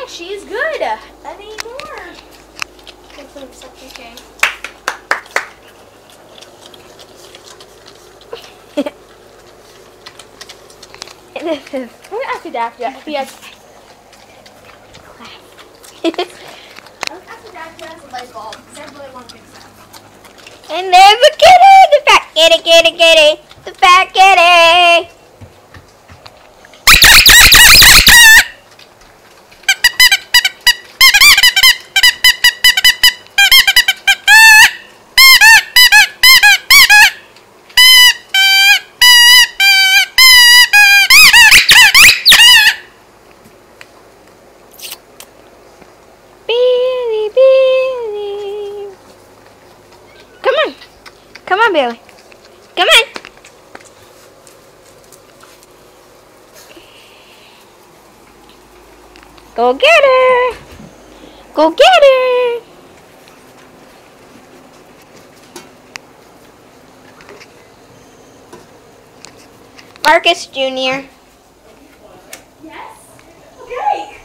she's good. Any more? Okay. This is. I'm gonna ask you Dad if he has. I'm gonna ask you Dad if he has a light bulb because I really want to fix that. And there's a kitty, the fat kitty, the fat kitty. Come on, Billy. Come on. Go get her. Go get her. Marcus Jr. Yes? Okay.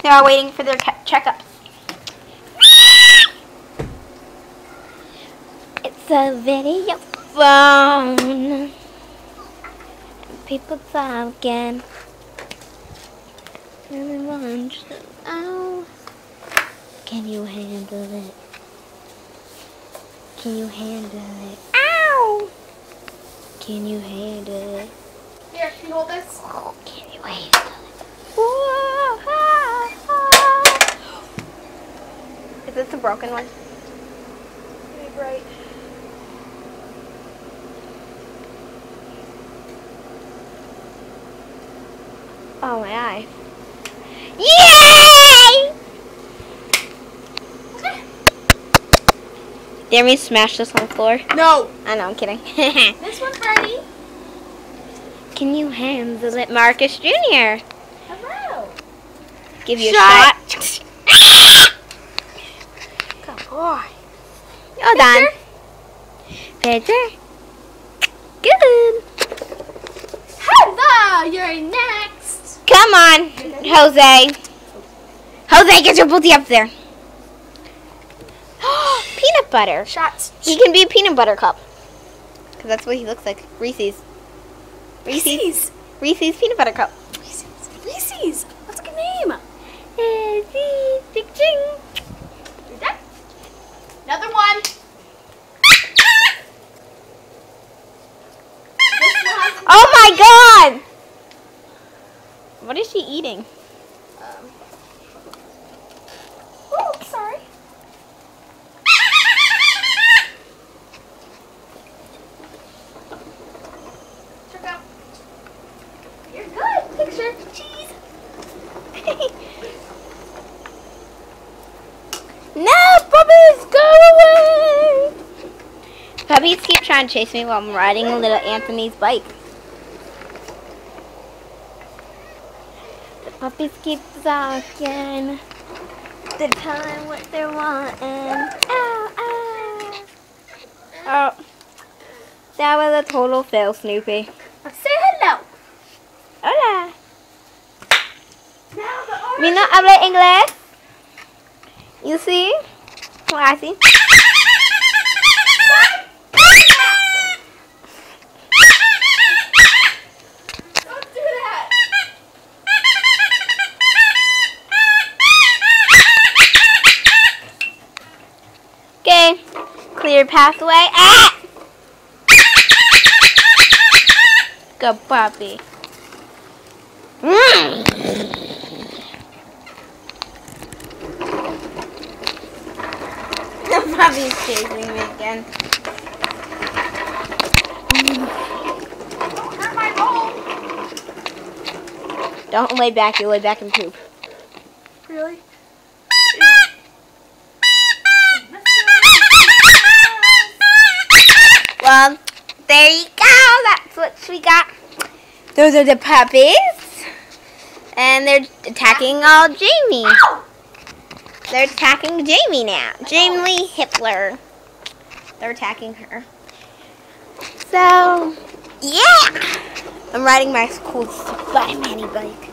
They're all waiting for their checkups. It's a video phone. People talking. Everyone's out. Can you handle it? Can you handle it? Ow! Can you handle it? Here, can you hold this? Oh, can you handle it? Whoa, Is this a broken one? Pretty bright. Oh my eye. Yay! Okay. Dare me smash this on the floor? No. I know, I'm kidding. This one's ready. Can you handle it, Marcus Jr.? Hello. Give you a shot. Good boy. Well done. Picture. Good. Heather, you're next. Come on, Jose. Jose, get your booty up there. Peanut butter. Shots. He can be a peanut butter cup. Because that's what he looks like. Reese's. Reese's. Reese's peanut butter cup. Reese's. That's a good name. Reese's. Ching. You're done. Another one. Oh my God! What is she eating? Oh, sorry. Check out. You're good. Picture. Cheese. No, puppies, go away! Puppies keep trying to chase me while I'm riding little Anthony's bike. The puppies keep talking. They're telling what they're wanting. Ow, ow. Oh, that was a total fail, Snoopy. Say hello. Hola. Now the orange. ¿Mi no habla inglés? You see? What I see? Don't do that. Okay, clear pathway. Ah! Good puppy. The puppy's chasing me again. Don't hurt my roll. Don't lay back, you lay back and poop. Really? Well, there you go. That's what we got. Those are the puppies. And they're attacking all Jamie. Ow! They're attacking Jamie now. Jamie Hitler. They're attacking her. So, Yeah! I'm riding my cool Spider-Man bike.